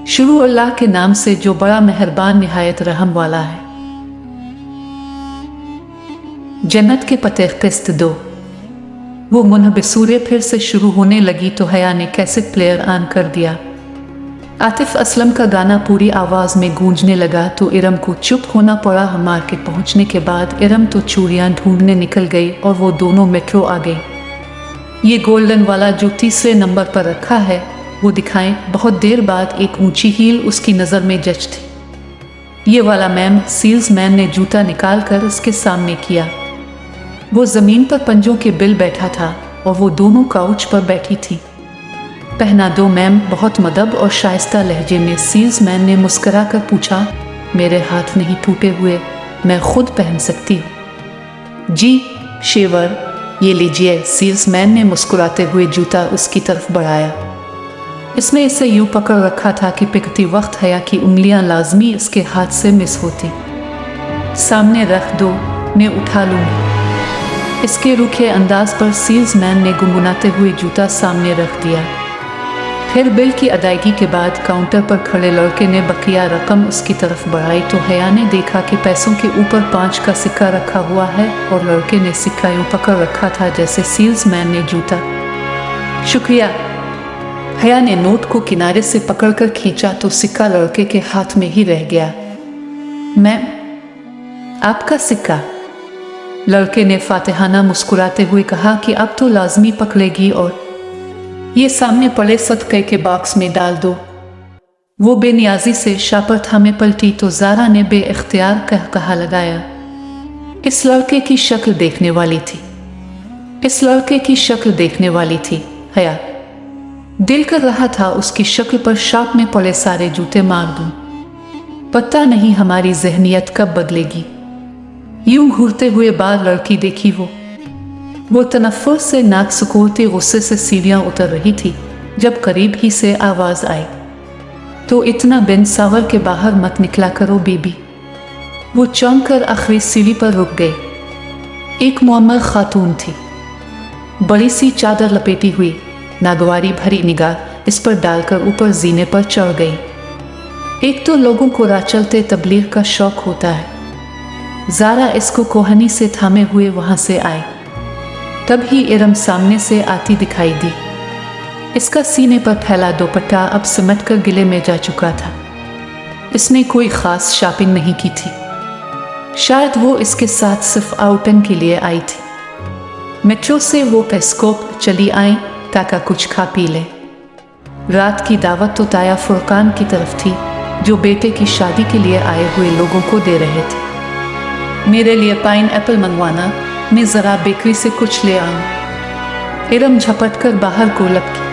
शुरू अल्लाह के नाम से जो बड़ा मेहरबान निहायत रहम वाला है। जन्नत के पते किस्त दो। वो मुनहबिसूरे फिर से शुरू होने लगी तो हया ने कैसेट प्लेयर ऑन कर दिया। आतिफ असलम का गाना पूरी आवाज़ में गूंजने लगा तो इरम को चुप होना पड़ा। मार्केट पहुंचने के बाद इरम तो चूड़ियाँ ढूंढने निकल गई और वो दोनों मेट्रो आ गई। ये गोल्डन वाला जो तीसरे नंबर पर रखा है वो दिखाएं। बहुत देर बाद एक ऊंची हील उसकी नज़र में जच थी। ये वाला मैम। सेल्समैन ने जूता निकाल कर उसके सामने किया। वो ज़मीन पर पंजों के बिल बैठा था और वो दोनों काउच पर बैठी थी। पहना दो मैम, बहुत मदब और शाइस्ता लहजे में सेल्समैन ने मुस्करा कर पूछा। मेरे हाथ नहीं टूटे हुए, मैं खुद पहन सकती हूँ। जी शेवर, ये लीजिए। सेल्समैन ने मुस्कुराते हुए जूता उसकी तरफ बढ़ाया। इसने इसे यूं पकड़ रखा था कि पिकती वक्त हया की उंगलियां लाजमी इसके हाथ से मिस होती। सामने रख दो, मैं उठा लूँगी। इसके रूखे अंदाज पर सेल्समैन ने गुनगुनाते हुए जूता सामने रख दिया। फिर बिल की अदायगी के बाद काउंटर पर खड़े लड़के ने बकिया रकम उसकी तरफ बढ़ाई तो हया ने देखा कि पैसों के ऊपर 5 का सिक्का रखा हुआ है और लड़के ने सिक्का यूं पकड़ रखा था जैसे सेल्समैन ने जूता। शुक्रिया। हया ने नोट को किनारे से पकड़कर खींचा तो सिक्का लड़के के हाथ में ही रह गया। मैम, आपका सिक्का। लड़के ने फातिहाना मुस्कुराते हुए कहा कि अब तो लाजमी पकड़ेगी और ये सामने पड़े सदक़े के बॉक्स में डाल दो। वो बेनियाजी से शापर थामे पलटी तो ज़ारा ने बेइख्तियार कहा लगाया। इस लड़के की शक्ल देखने वाली थी। इस लड़के की शक्ल देखने वाली थी। हया दिल कर रहा था उसकी शक्ल पर शाप में पड़े सारे जूते मार दूं। पता नहीं हमारी ज़हनियत कब बदलेगी। यूं घूरते हुए बार लड़की देखी वो तनफ़्फ़ुर से नाक सुकोड़ती गुस्से से सीढ़ियाँ उतर रही थी जब करीब ही से आवाज़ आई, तो इतना बिन सावर के बाहर मत निकला करो बीबी। वो चौंक कर आखिरी सीढ़ी पर रुक गई। एक मुअम्मर खातून थी, बड़ी सी चादर लपेटी हुई, नागवारी भरी निगाह इस पर डालकर ऊपर जीने पर चढ़ गई। एक तो लोगों को राह चलते तबलीग का शौक होता है। ज़ारा इसको कोहनी से थामे हुए वहाँ से आए। तब ही इरम सामने से आती दिखाई दी। इसका सीने पर फैला दुपट्टा अब सिमट कर गिले में जा चुका था। इसने कोई ख़ास शॉपिंग नहीं की थी। शायद वो इसके साथ सिर्फ आउटिंग के लिए आई थी। मेट्रो से वो पेस्कोप चली आई ताकि कुछ खा पी ले। रात की दावत तो ताया फुरकान की तरफ थी जो बेटे की शादी के लिए आए हुए लोगों को दे रहे थे। मेरे लिए पाइन एप्पल मंगवाना, मैं ज़रा बेकरी से कुछ ले आऊँ। इरम झपट कर बाहर को लपकी।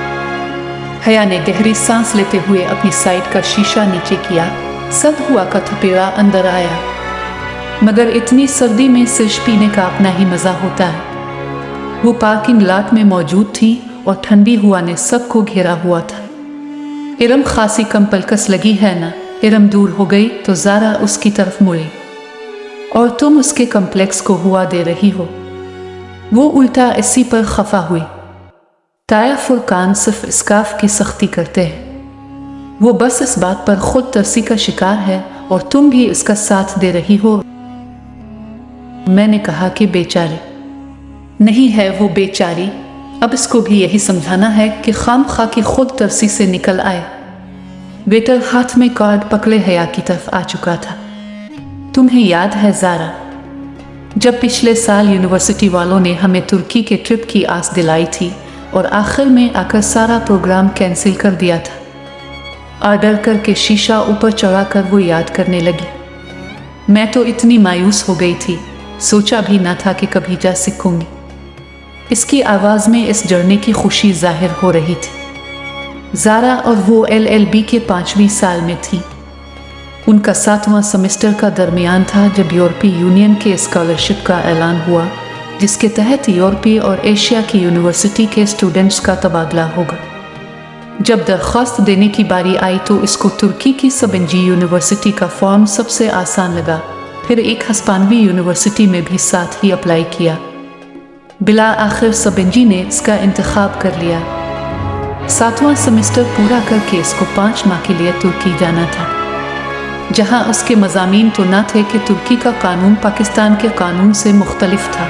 हया ने गहरी सांस लेते हुए अपनी साइड का शीशा नीचे किया। सर्द हुआ का थपेड़ा अंदर आया, मगर इतनी सर्दी में सिर्फ पीने का अपना ही मज़ा होता है। वो पार्किंग लॉट में मौजूद थी और ठंडी हवा ने सबको घेरा हुआ था। इरम खासी कम पलकस लगी है ना। इरम दूर हो गई तो ज़ारा उसकी तरफ मुड़ी। और तुम उसके कम्प्लेक्स को हुआ दे रही हो। वो उल्टा इसी पर खफा हुई। ताया फुरकान सिर्फ स्कार्फ की सख्ती करते हैं। वो बस इस बात पर खुद तरसी का शिकार है और तुम भी इसका साथ दे रही हो। मैंने कहा कि बेचारी नहीं है वो बेचारी। अब इसको भी यही समझाना है कि खामखा की खुद तरसी से निकल आए। वेटर हाथ में कार्ड पकड़े हया की तरफ आ चुका था। तुम्हें याद है ज़ारा, जब पिछले साल यूनिवर्सिटी वालों ने हमें तुर्की के ट्रिप की आस दिलाई थी और आखिर में आकर सारा प्रोग्राम कैंसिल कर दिया था। ऑर्डर करके शीशा ऊपर चढ़ाकर वो याद करने लगी। मैं तो इतनी मायूस हो गई थी, सोचा भी ना था कि कभी जा सकूंगी। इसकी आवाज़ में इस जर्नी की खुशी जाहिर हो रही थी। ज़ारा और वो LLB के 5वीं साल में थी। उनका 7वां सेमेस्टर का दरमियान था जब यूरोपीय यूनियन के स्कॉलरशिप का ऐलान हुआ, जिसके तहत यूरोपीय और एशिया की यूनिवर्सिटी के स्टूडेंट्स का तबादला होगा। जब दरख्वास्त देने की बारी आई तो इसको तुर्की की सबंजी यूनिवर्सिटी का फॉर्म सबसे आसान लगा। फिर एक हस्पानवी यूनिवर्सिटी में भी साथ ही अप्लाई किया। बिला आखिर सबंजी ने इसका इंतखाब कर लिया। 7वां सेमेस्टर पूरा करके इसको 5 माह के लिए तुर्की जाना था, जहां उसके मज़ामीन तो न थे कि तुर्की का कानून पाकिस्तान के कानून से मुख्तलिफ था।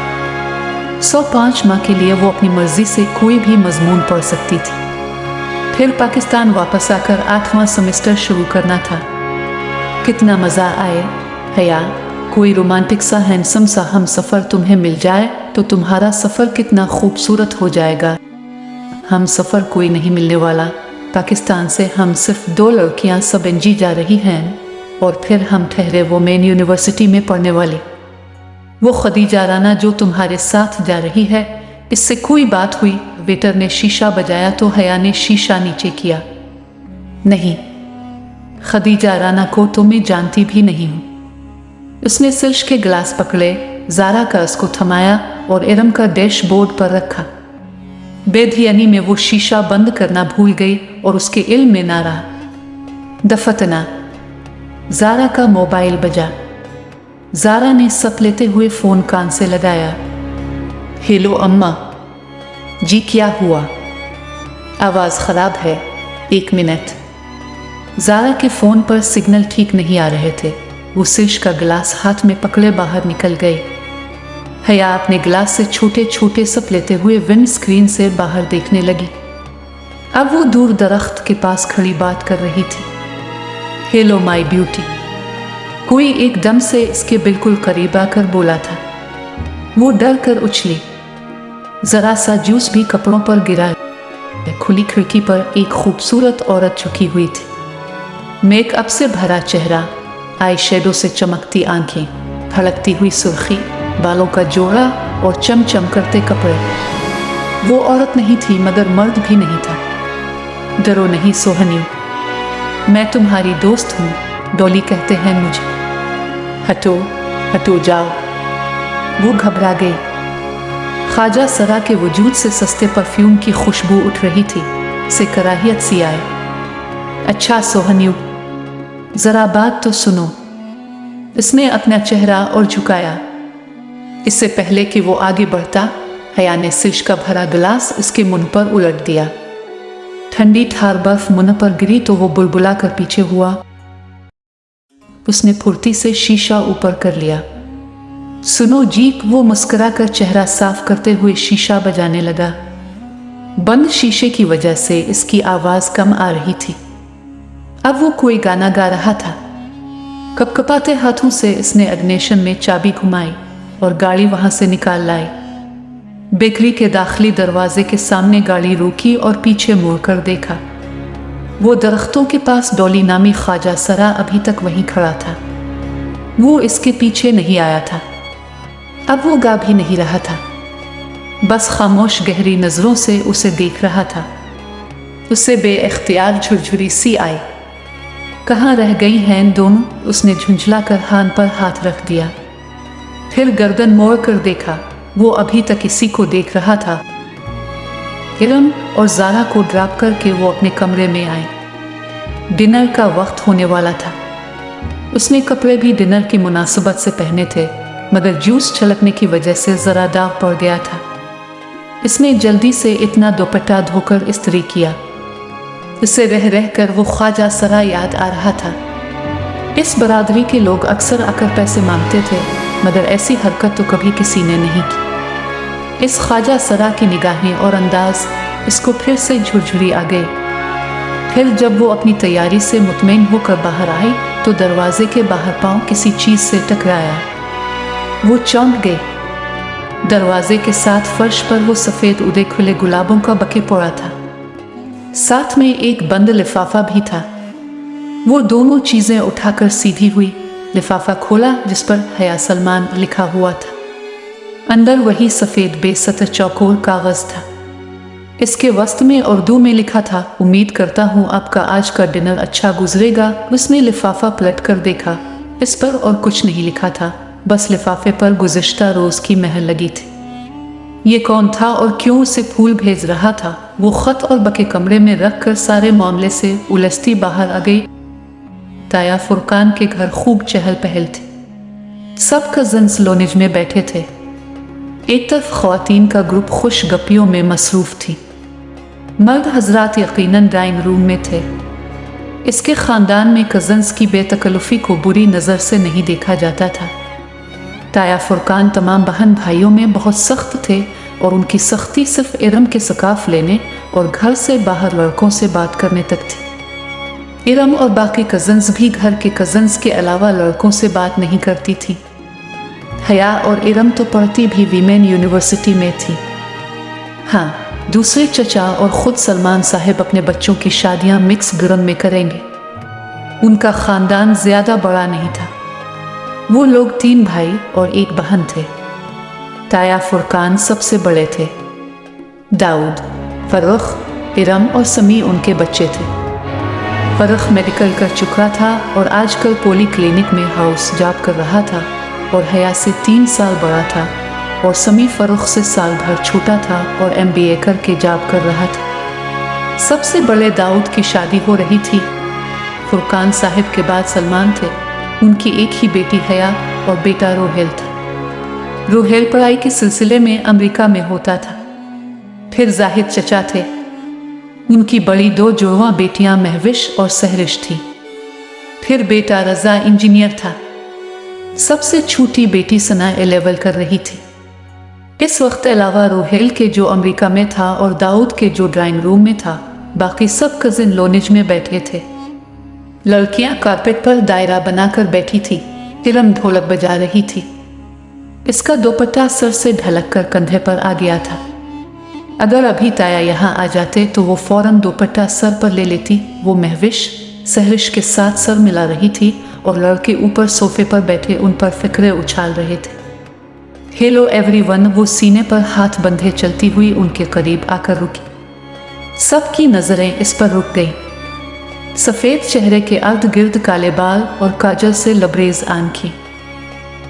105 माह के लिए वो अपनी मर्जी से कोई भी मजमून पढ़ सकती थी। फिर पाकिस्तान वापस आकर 8वां सेमेस्टर शुरू करना था। कितना मज़ा आए हया, कोई रोमांटिक सा हैंडसम सा हम सफ़र तुम्हें मिल जाए तो तुम्हारा सफ़र कितना खूबसूरत हो जाएगा। हम सफ़र कोई नहीं मिलने वाला। पाकिस्तान से हम सिर्फ 2 लड़कियां सब एनजी जा रही हैं और फिर हम ठहरे वो मेन यूनिवर्सिटी में पढ़ने वाली। वो खदीजा राना जो तुम्हारे साथ जा रही है, इससे कोई बात हुई? वेटर ने शीशा बजाया तो हया ने शीशा नीचे किया। नहीं, खदीजा राना को तो मैं जानती भी नहीं हूँ। उसने सिल्श के गिलास पकड़े, ज़ारा का उसको थमाया और इरम का डैशबोर्ड पर रखा। बेधियानी में वो शीशा बंद करना भूल गई और उसके इल्म में ना रहा। दफतना, ज़ारा का मोबाइल बजा। ज़ारा ने सप लेते हुए फ़ोन कान से लगाया। हेलो अम्मा। जी क्या हुआ? आवाज़ ख़राब है, 1 मिनट। ज़ारा के फ़ोन पर सिग्नल ठीक नहीं आ रहे थे। वो सिल्श का गिलास हाथ में पकड़े बाहर निकल गई। हया अपने गिलास से छोटे छोटे सप लेते हुए विंड स्क्रीन से बाहर देखने लगी। अब वो दूर दरख्त के पास खड़ी बात कर रही थी। Hello my beauty. कोई एकदम से इसके बिल्कुल करीब आकर बोला था। वो डर कर उछली। जरा सा जूस भी कपड़ों पर गिरा। खुली खिड़की पर एक खूबसूरत औरत झुकी हुई थी। मेकअप से भरा चेहरा, आई शेडो से चमकती आंखें, भड़कती हुई सुर्खी, बालों का जोड़ा और चमचम करते कपड़े। वो औरत नहीं थी मगर मर्द भी नहीं था। डरो नहीं सोहनी, मैं तुम्हारी दोस्त हूँ, डॉली कहते हैं मुझे। हटो हटो जाओ। वो घबरा गई। ख्वाजा सरा के वजूद से सस्ते परफ्यूम की खुशबू उठ रही थी, से कराहियत सी आए। अच्छा सोहनियो, जरा बात तो सुनो। इसने अपना चेहरा और झुकाया। इससे पहले कि वो आगे बढ़ता, हया ने सिल्श का भरा गिलास उसके मुंह पर उलट दिया। ठंडी ठार बर्फ मुंह पर गिरी तो वो बुलबुला कर पीछे हुआ। उसने फुर्ती से शीशा ऊपर कर लिया। सुनो जी, वो मुस्कुरा कर चेहरा साफ करते हुए शीशा बजाने लगा। बंद शीशे की वजह से इसकी आवाज कम आ रही थी। अब वो कोई गाना गा रहा था। कपकपाते हाथों से इसने इग्निशन में चाबी घुमाई और गाड़ी वहां से निकाल लाई। बेकरी के दाखिली दरवाजे के सामने गाड़ी रोकी और पीछे मुड़कर देखा। वो दरख्तों के पास डॉली नामी ख्वाजा सरा अभी तक वहीं खड़ा था। वो इसके पीछे नहीं आया था। अब वो गा भी नहीं रहा था, बस खामोश गहरी नजरों से उसे देख रहा था। उसे बेइख्तियार झुरझुरी सी आई। कहाँ रह गई हैं दोनों? उसने झुंझला कर हाथ पर हाथ रख दिया। फिर गर्दन मोड़ कर देखा। वो अभी तक इसी को देख रहा था। इरम और ज़ारा को ड्रॉप करके वो अपने कमरे में आए। डिनर का वक्त होने वाला था। उसने कपड़े भी डिनर की मुनासबत से पहने थे, मगर जूस छलकने की वजह से ज़रा दाग पड़ गया था। इसने जल्दी से इतना दुपट्टा धोकर इस्त्री किया। इसे रह रह कर वो ख्वाजा सरा याद आ रहा था। इस बरादरी के लोग अक्सर आकर पैसे मांगते थे, मगर ऐसी हरकत तो कभी किसी ने नहीं की। इस ख्वाजा सरा की निगाहें और अंदाज इसको फिर से झुरझुरी आ गई। फिर जब वो अपनी तैयारी से मुतमईन होकर बाहर आई तो दरवाजे के बाहर पांव किसी चीज से टकराया। वो चौंक गई। दरवाजे के साथ फर्श पर वो सफेद उड़े खुले गुलाबों का बके पड़ा था। साथ में एक बंद लिफाफा भी था। वो दोनों चीजें उठाकर सीधी हुई। लिफाफा खोला जिस पर हया सलमान लिखा हुआ था। अंदर वही सफेद बेसतर चौकोर कागज था। इसके वस्त में उर्दू में लिखा था, उम्मीद करता हूँ आपका आज का डिनर अच्छा गुजरेगा। उसने लिफाफा पलट कर देखा। इस पर और कुछ नहीं लिखा था, बस लिफाफे पर गुज़िश्ता रोज की मेहर लगी थी। ये कौन था और क्यों उसे फूल भेज रहा था? वो खत और बके कमरे में रख कर सारे मामले से उलझती बाहर आ गई। ताया फुरकान के घर खूब चहल पहल थी। सब कज़न्स लोनिज में बैठे थे। एक तरफ ख्वातीन का ग्रुप खुश गप्पियों में मसरूफ थी, मर्द हजरात यकीनन ड्राइंग रूम में थे। इसके खानदान में कजन्स की बेतकल्लुफ़ी को बुरी नज़र से नहीं देखा जाता था। ताया फुरकान तमाम बहन भाइयों में बहुत सख्त थे और उनकी सख्ती सिर्फ इरम के सकाफ लेने और घर से बाहर लड़कों से बात करने तक थी। इरम और बाकी कजन्स भी घर के कजन्स के अलावा लड़कों से बात नहीं करती थी। हया और इरम तो पढ़ती भी वीमेन यूनिवर्सिटी में थी। हाँ, दूसरे चचा और ख़ुद सलमान साहब अपने बच्चों की शादियां मिक्स ग्रम में करेंगे। उनका ख़ानदान ज़्यादा बड़ा नहीं था। वो लोग 3 भाई और 1 बहन थे। ताया फुरकान सबसे बड़े थे। दाऊद, फरुख, इरम और समी उनके बच्चे थे। फरुख मेडिकल कर चुका था और आजकल पोली क्लिनिक में हाउस जॉब कर रहा था और हया से 3 साल बड़ा था और समी फरुख से साल भर छोटा था और MBA करके जॉब कर रहा था। सबसे बड़े दाऊद की शादी हो रही थी। फुरकान साहिब के बाद सलमान थे। उनकी एक ही बेटी हया और बेटा रोहेल था। रोहेल पढ़ाई के सिलसिले में अमेरिका में होता था। फिर जाहिद चचा थे। उनकी बड़ी 2 जुड़वा बेटियां महविश और सहरिश थी। फिर बेटा रजा इंजीनियर था। सबसे छोटी बेटी सना A-लेवल कर रही थी। इस वक्त अलावा रोहेल के जो अमेरिका में था और दाऊद के जो ड्राइंग रूम में था, बाकी सब कजिन लोनिज में बैठे थे। लड़कियां कारपेट पर दायरा बनाकर बैठी थी। इरम ढोलक बजा रही थी। इसका दुपट्टा सर से ढलक कर कंधे पर आ गया था। अगर अभी ताया यहाँ आ जाते तो वो फौरन दुपट्टा सर पर ले लेती। वो महविश सहरिश के साथ सर मिला रही थी और लड़के ऊपर सोफे पर बैठे उन पर फिक्रे उछाल रहे थे। हेलो एवरीवन, वो सीने पर हाथ बंधे चलती हुई उनके करीब आकर रुकी। सबकी नजरें इस पर रुक गई। सफ़ेद चेहरे के अर्ध गिर्द काले बाल और काजल से लबरेज आंखें।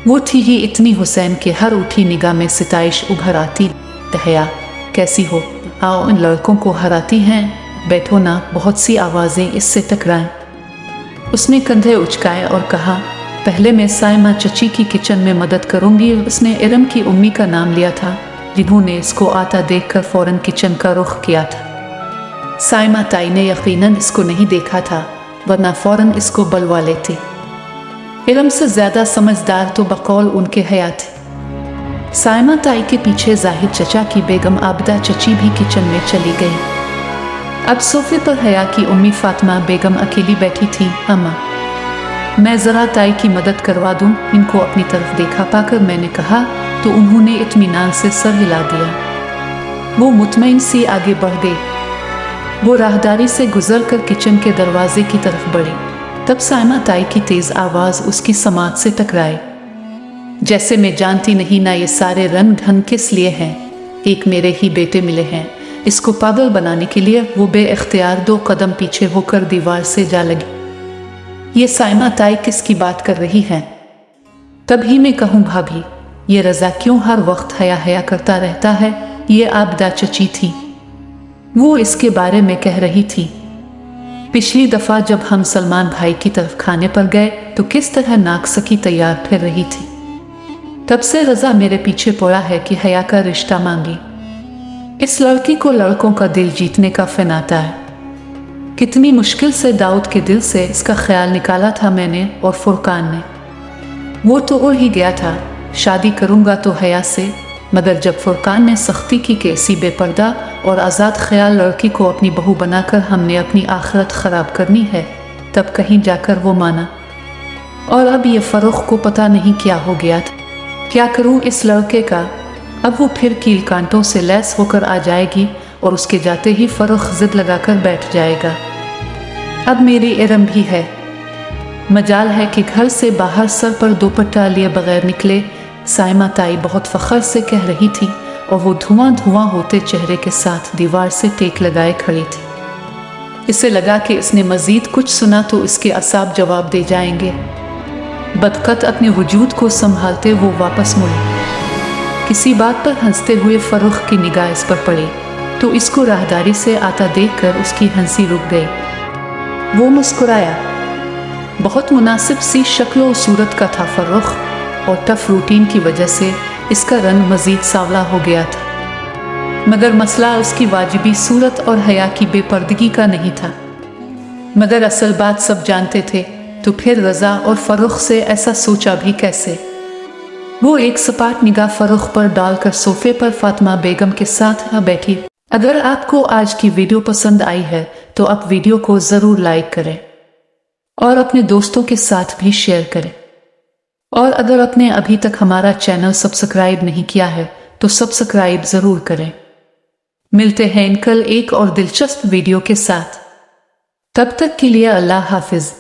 वो थी ही इतनी हुसैन के हर उठी निगाह में सिताइश उभर आती। तहया, कैसी हो? आओ, इन लड़कों को हराती हैं। बैठो ना। बहुत सी आवाज़ें इससे टकराएं। उसने कंधे उचकाए और कहा, पहले मैं साइमा चची की किचन में मदद करूंगी। उसने इरम की उम्मी का नाम लिया था, जिन्होंने इसको आता देखकर फौरन किचन का रुख किया था। साइमा ताई ने यकीनन इसको नहीं देखा था, वरना फौरन इसको बलवा लेती। इरम से ज़्यादा समझदार तो बकौल उनके हया थे। साइमा ताई के पीछे जाहिद चचा की बेगम आबिदा चची भी किचन में चली गई। अब सोफे पर हया की उम्मी फातिमा बेगम अकेली बैठी थी। अम्मा, मैं ज़रा ताई की मदद करवा दूं। इनको अपनी तरफ देखा पाकर मैंने कहा तो उन्होंने इत्मीनान से सर हिला दिया। वो मुतमईन सी आगे बढ़ गई। वो राहदारी से गुजरकर किचन के दरवाजे की तरफ बढ़ी। तब साइमा ताई की तेज़ आवाज़ उसकी समात से टकराई। जैसे मैं जानती नहीं ना ये सारे रंग ढंग किस लिए हैं। एक मेरे ही बेटे मिले हैं। इसको पागल बनाने के लिए वो बेइख्तियार 2 कदम पीछे होकर दीवार से जा लगी। ये साइमा ताई किसकी बात कर रही हैं? तभी मैं कहूँ, भाभी, ये रज़ा क्यों हर वक्त हया हया करता रहता है? ये आबिदा चची थी। वो इसके बारे में कह रही थी। पिछली दफ़ा जब हम सलमान भाई की तरफ खाने पर गए तो किस तरह नाक सकी तैयार फिर रही थी। तब से रज़ा मेरे पीछे पड़ा है कि हया का रिश्ता मांगी। इस लड़की को लड़कों का दिल जीतने का फ़न आता है। कितनी मुश्किल से दाऊद के दिल से इसका ख्याल निकाला था मैंने और फुरकान ने। वो तो उड़ ही गया था, शादी करूँगा तो हया से। मगर जब फुरकान ने सख्ती की कि ऐसी बेपर्दा और आज़ाद ख्याल लड़की को अपनी बहू बनाकर हमने अपनी आखिरत ख़राब करनी है, तब कहीं जाकर वो माना। और अब ये फ़रुख को पता नहीं क्या हो गया था। क्या करूँ इस लड़के का? अब वो फिर कील कांटों से लैस होकर आ जाएगी और उसके जाते ही फ़रुख ज़िद लगाकर बैठ जाएगा। अब मेरी इरम भी है। मजाल है कि घर से बाहर सर पर दुपट्टा लिए बगैर निकले। साइमा ताई बहुत फ़ख्र से कह रही थी और वो धुआं धुआं होते चेहरे के साथ दीवार से टेक लगाए खड़ी थी। इसे लगा कि इसने मज़ीद कुछ सुना तो इसके असाब जवाब दे जाएंगे। बदकत अपने वजूद को संभालते वो वापस मुड़ी। किसी बात पर हंसते हुए फ़रुख की निगाह इस पर पड़ी तो इसको राहदारी से आता देखकर उसकी हंसी रुक गई। वो मुस्कुराया। बहुत मुनासिब सी शक्ल और सूरत का था फ़रुख और टफ रूटीन की वजह से इसका रंग मज़ीद सांवला हो गया था। मगर मसला उसकी वाजिबी सूरत और हया की बेपर्दगी का नहीं था। मगर असल बात सब जानते थे, तो फिर रजा और फरुख से ऐसा सोचा भी कैसे। वो एक सपाट निगाह फरुख पर डालकर सोफे पर फातिमा बेगम के साथ बैठी। अगर आपको आज की वीडियो पसंद आई है तो आप वीडियो को ज़रूर लाइक करें और अपने दोस्तों के साथ भी शेयर करें। और अगर आपने अभी तक हमारा चैनल सब्सक्राइब नहीं किया है तो सब्सक्राइब ज़रूर करें। मिलते हैं कल एक और दिलचस्प वीडियो के साथ। तब तक के लिए अल्लाह हाफिज।